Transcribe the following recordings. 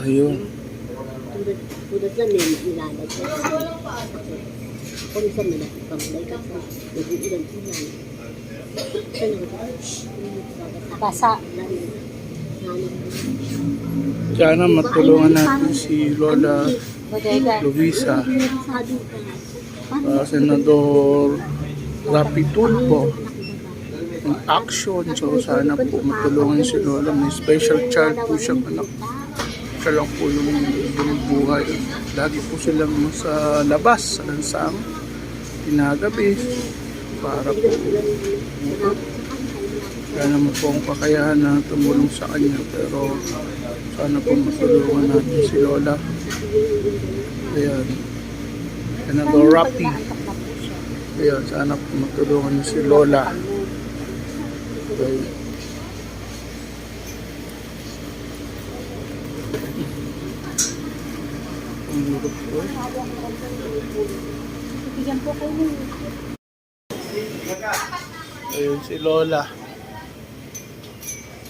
Ayun. Tulad lang nilalagay. Kung isa nila, pamulay ka sa nag-iilan ilan. Basa. Sana matulungan natin si Lola Luisa, Senador Rapi Tulfo in action. So sana po matulungan si Lola. May special child po siyang anak. Siya lang po yung buhay. Lagi po silang sa labas, sa lansang, ginagabi para po wala naman po ang kakayahan na tumulong sa kanya, pero sana po matulungan natin si Lola. Ayan, Senador Rapi. Ayan, sana po matulungan niyo si Lola. Okay. Bigyan po ko yun. Ayun si Lola.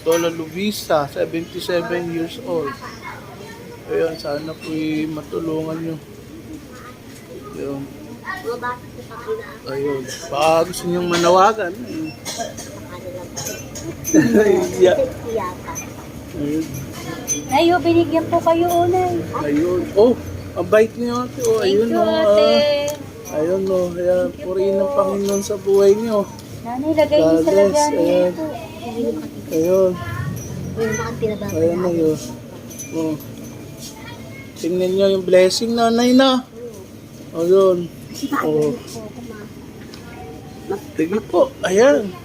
Lola Luisa, 77 years old. Ayun, sana po matulungan nyo. Ayun. Ayun. Baka gusto nyong manawagan. Yeah. Ayun. Ayo, binigyan po kayo unay. Ayun. Oh, ang bait niyo ate. Oh, ayun Thank you, oh. ate. Ayun oh. Ayan, purihin ng Panginoon sa buhay niyo. Nanay, lagay niyo sa God bless. lagyan Ayan. po. Ayun. Ayun, Ayun na yun. Oh. Tingnan nyo yung blessing, nanay na. Ayun. Oh. Sige po. Ayan.